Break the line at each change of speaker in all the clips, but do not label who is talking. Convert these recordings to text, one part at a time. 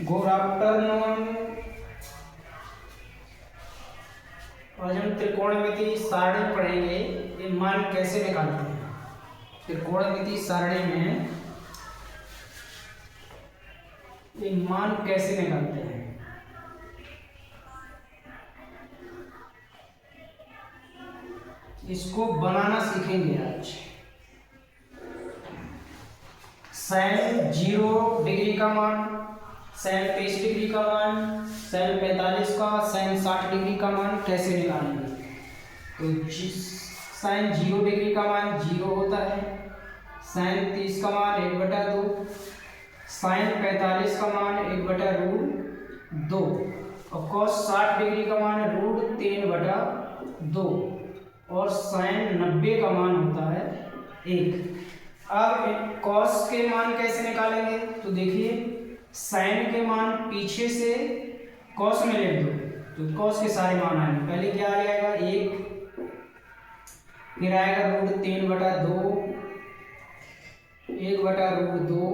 Good afternoon. आज हम त्रिकोणमिति सारणी पढ़ेंगे। ये मान कैसे निकालते हैं। त्रिकोणमिति सारणी में ये मान कैसे निकालते हैं, इसको बनाना सीखेंगे आज। sin 0 डिग्री का मान, sin 30 डिग्री का मान, sin 45 का, sin 60 डिग्री का मान कैसे निकालेंगे। तो sin 0 डिग्री का मान 0 होता है, sin 30 का मान 1/2, sin 45 का मान 1/√2 और cos 60 डिग्री का मान √3/2 और sin 90 का मान होता है 1। अब cos के मान कैसे निकालेंगे, तो देखिए sin के मान पीछे से cos में लिख दो तो cos के सारे मान आएंगे। पहले क्या आ जाएगा 1, फिर आएगा √3/2, 1/√2,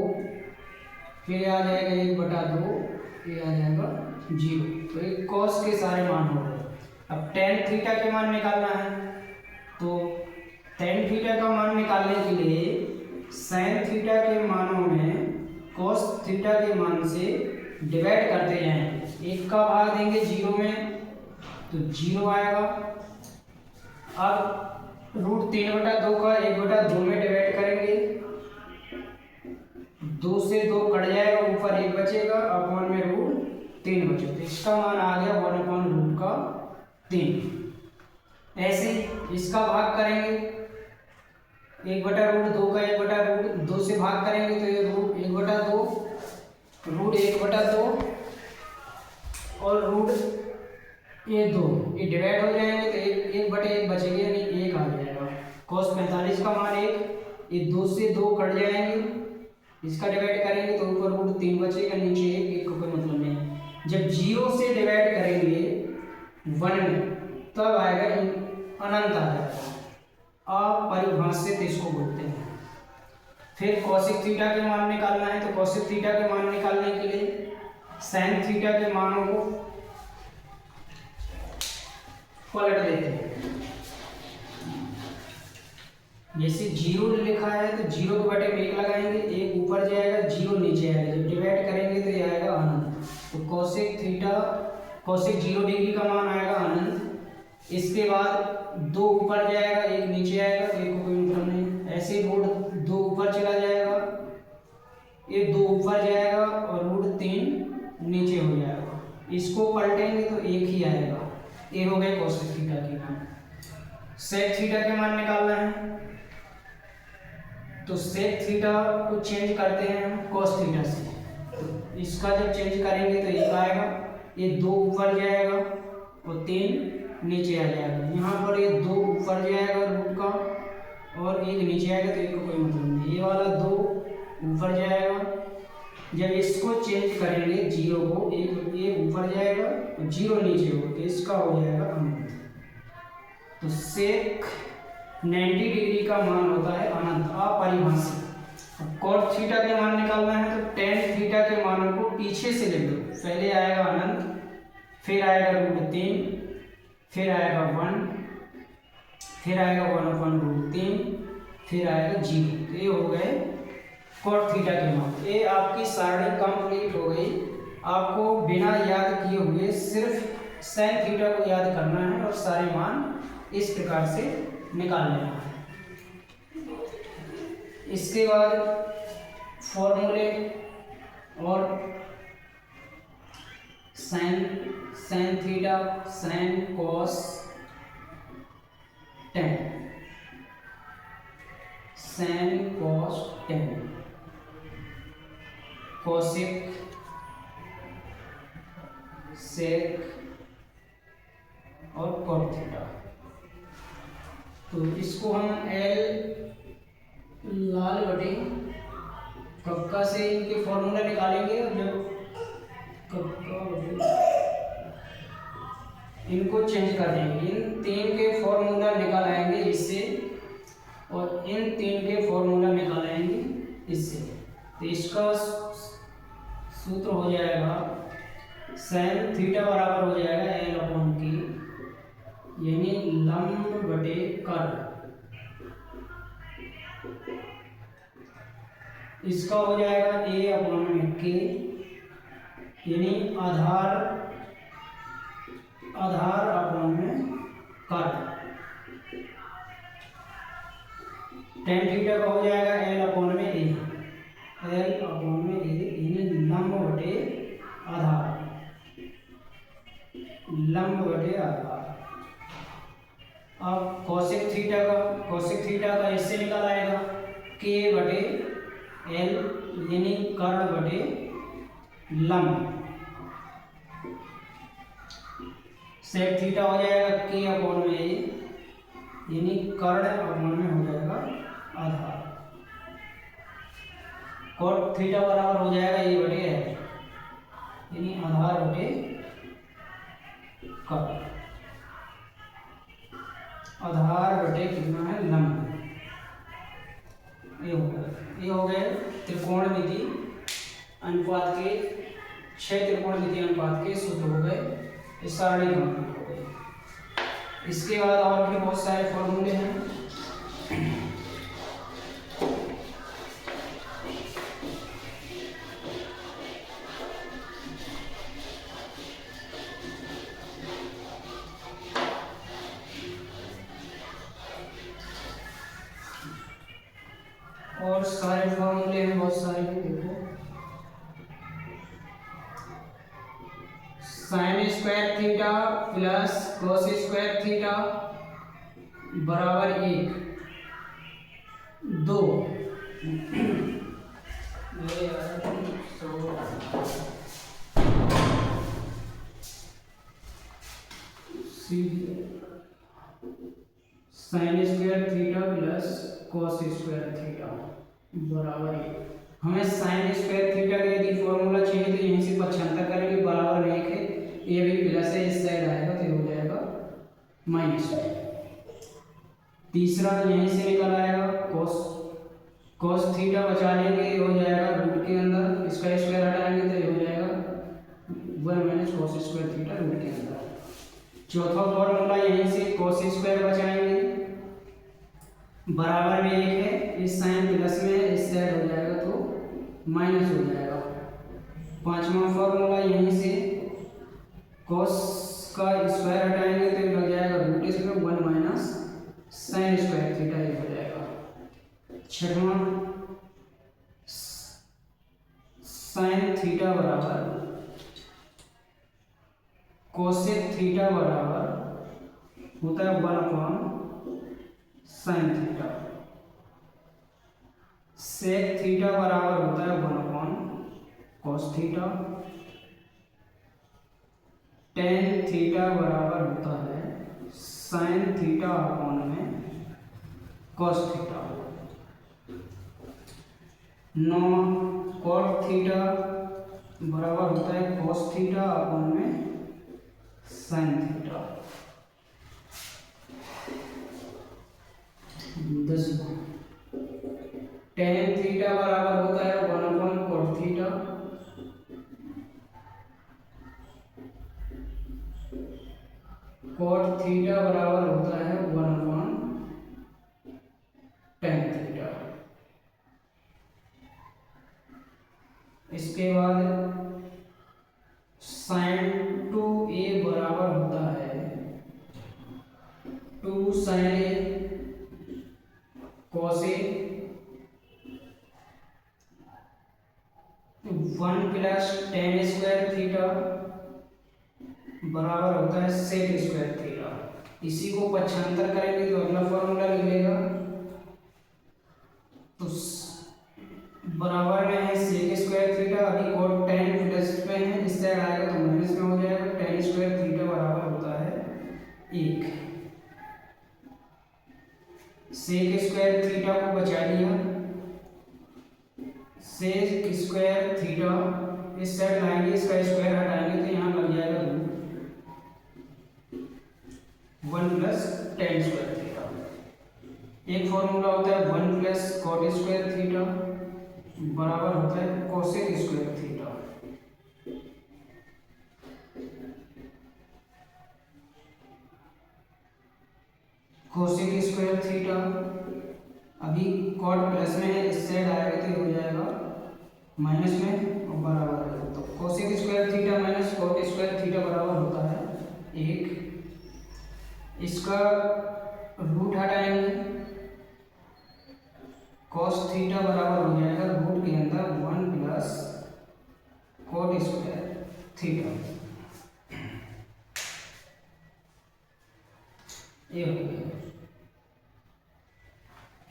फिर आ जाएगा 1/2, ये आ जाएगा 0। तो ये cos के सारे मान हो गए। अब tan थीटा के मान निकालना है, तो tan थीटा का मान निकालने के लिए sin थीटा के मानों में cos थीटा के मान से डिवाइड करते जाएंगे। 1 का भाग देंगे 0 में तो 0 आएगा। अब √3/2 का 1/2 में डिवाइड करेंगे, 2 से 2 कट जाएगा, ऊपर 1 बचेगा, अपॉन में √3 बचेगा। तो इसका मान आ गया 1/√3। ऐसे इसका भाग करेंगे, 1/√2 का 1/2 से भाग करेंगे तो ये √1/2, √1/2 और √2 ये डिवाइड हो जाएंगे तो 1/1 बचेगा, यानी 1 आ जाएगा। cos 45 का मान 1, ये 2 से 2 कट जाएंगे, इसका डिवाइड करेंगे तो ऊपर √3 बचेगा, नीचे 1 का कोई मतलब नहीं है। जब 0 से डिवाइड करेंगे 1 में तब आएगा अनंत आ जाएगा। अपरिभाषित इसको बोलते हैं। फिर cosec थीटा के मान निकालना है, तो cosec थीटा के मान निकालने के लिए sin थीटा के मानों को पलट देते हैं। जैसे 0 लिखा है तो 0 के बटे में 1 लगाएंगे, 1 ऊपर जाएगा 0 नीचे आएगा, जब डिवाइड करेंगे तो ये आएगा अनंत। तो cosec 0 डिग्री का मान आएगा अनंत। इसके बाद 2 ऊपर जाएगा 1 नीचे आएगा, 1 को कोई मतलब नहीं। ऐसे 2 ऊपर चला जाएगा, ये 2 ऊपर जाएगा और √3 नीचे हो जाएगा। इसको पलटेंगे तो 1 ही आएगा। ये हो गए cosec थीटा के मान। sec थीटा के मान निकालना है, तो sec थीटा को चेंज करते हैं हम cos थीटा से। तो इसका जब चेंज करेंगे तो 1 आएगा, ये 2 ऊपर जाएगा और 3 नीचे आ जाएगा। यहाँ पर ये 2 ऊपर जाएगा रूट का और 1 नीचे आएगा, तो 1 का कोई मतलब नहीं। ये वाला 2 ऊपर जाएगा, जब इसको चेंज करेंगे 0 को, 1 ऊपर जाएगा और 0 नीचे हो, तो इसका हो जाएगा अनंत। तो sec 90 डिग्री का मान होता है अनंत, अपरिभाषित। अब cot थीटा के मान निकालना है, तो tan थीटा के मानों को पीछे से लिख दो। पहले आएगा अनंत, फिर आएगा √3, फिर आएगा 1, फिर आएगा 1/√3, फिर आएगा 0। तो ये हो गए cot थीटा के मान। ये आपकी सारणी कंप्लीट हो गई। आपको बिना याद किए हुए सिर्फ sin थीटा को याद करना है और सारे मान इस प्रकार से निकाल लेना है। इसके बाद फॉर्मूले और sin theta, sin cos tan, sin cos tan, cosec, sec और cot थीटा। तो इसको हम लाल बटे कक्का से इनके फॉर्मूला निकालेंगे, और जब इनको चेंज कर देंगे, इन 3 के फॉर्मूला निकाल आएंगे इससे, और इन 3 के फॉर्मूला निकाल आएंगे इससे। तो इसका सूत्र हो जाएगा साइन थीटा बराबर हो जाएगा एल अपॉन की, यानी लंब बटे कर्व। इसका हो जाएगा ए अपॉन में के, यानी आधार अपॉन में कर्व। टेन थीटा का हो जाएगा एल अपॉन में ए, एल अपॉन में ए, यानी लंब बटे आधार, लंब बटे आधार। अब कोसेक थीटा का इससे निकल आएगा के बटे एल, यानी कर्व बटे लंब। सेक थीटा हो जाएगा के अपॉन में ए, यानी कर्ण अपॉन में हो जाएगा आधार। कॉट थीटा बराबर हो जाएगा ए बटे एल, यानी आधार बटे कर्ण, आधार बटे कितना है लंब। ये हो गए त्रिकोणमिति अनुपात के 6 त्रिकोणमिति अनुपात के सूत्र हो गए, इस सारणी कंप्लीट हो गई। इसके बाद और भी बहुत सारे फॉर्मूले हैं। और सारे फॉर्मूले हैं बहुत सारे, देखो sine square theta plus cos square theta बराबर 1 2। Sine square theta plus cos square theta बराबर 1। हमें साइन स्क्वायर थीटा का यदि फॉर्मूला चाहिए तो यहीं से 75 करेंगे, बराबर 1 है, ये भी प्लस है, इस साइड आएगा तो ये हो जाएगा माइनस। तीसरा यहीं से निकल आएगा कोस थीटा बचा लेंगे, ये हो जाएगा रूट के अंदर, इसका स्क्वायर हटाएंगे तो ये हो जाएगा 1 minus cos square theta root के अंदर। चौथा फॉर्मूला यहीं से कोस स्क्वायर बचाएंगे, बराबर में 1 है, इस साइन प्लस में इस साइड हो जाएगा तो माइनस हो जाएगा। पांचवा फॉर्मूला यहीं से कोस का स्क्वायर हटाएंगे तो लग जाएगा रूट, इसमें 1 माइनस साइन स्क्वायर थीटा ये हो जाएगा। छठवां साइन थीटा बराबर कोसेक थीटा बराबर होता है 1 upon sine theta. Sec theta बराबर होता है 1 upon cos theta. Tan theta बराबर होता है साइन थीटा अपॉन में कोस थीटा। 9 कॉट थीटा बराबर होता है कोस थीटा अपॉन में साइन थीटा। 10 टेन थीटा बराबर होता है 1 upon cot theta. Cot theta बराबर होता है 1 अपॉन टेन थीटा। इसके बाद साइन 2a बराबर होता है 2 sine a cos a 1 plus tan square theta बराबर होता है सेक स्क्वायर थीटा। इसी को 75 करेंगे तो अगला फॉर्मूला लिख लेगा, तो बराबर में है सेक स्क्वायर थीटा, अभी कोट टेन प्लस पे है, इस साइड आएगा तो माइनस में हो जाएगा। टेन स्क्वायर थीटा बराबर होता है 1। सेक स्क्वायर थीटा को बचा लिया, सेक स्क्वायर थीटा इस साइड लाएंगे, इसका स्क्वायर हटाएंगे तो यहाँ लग जाएगा 1 प्लस टेन स्क्वायर थीटा। एक फॉर्मूला होता है 1 प्लस कॉट स्क्वायर थीटा बराबर होता है cosec square theta. Cosec square theta, अभी कॉट प्लस में है, इस साइड आएगा तो हो जाएगा माइनस में और बराबर है। तो cosec square theta minus cot square theta बराबर होता है 1। इसका रूट हटाएंगे, कॉस थीटा बराबर हो जाएगा रूट के अंदर 1 प्लस कॉट स्क्वायर थीटा। ये हो गया।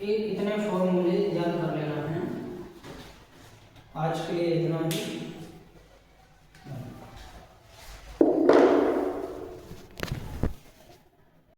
ये इतने फॉर्मूले याद कर लेना है। आज के लिए इतना ही।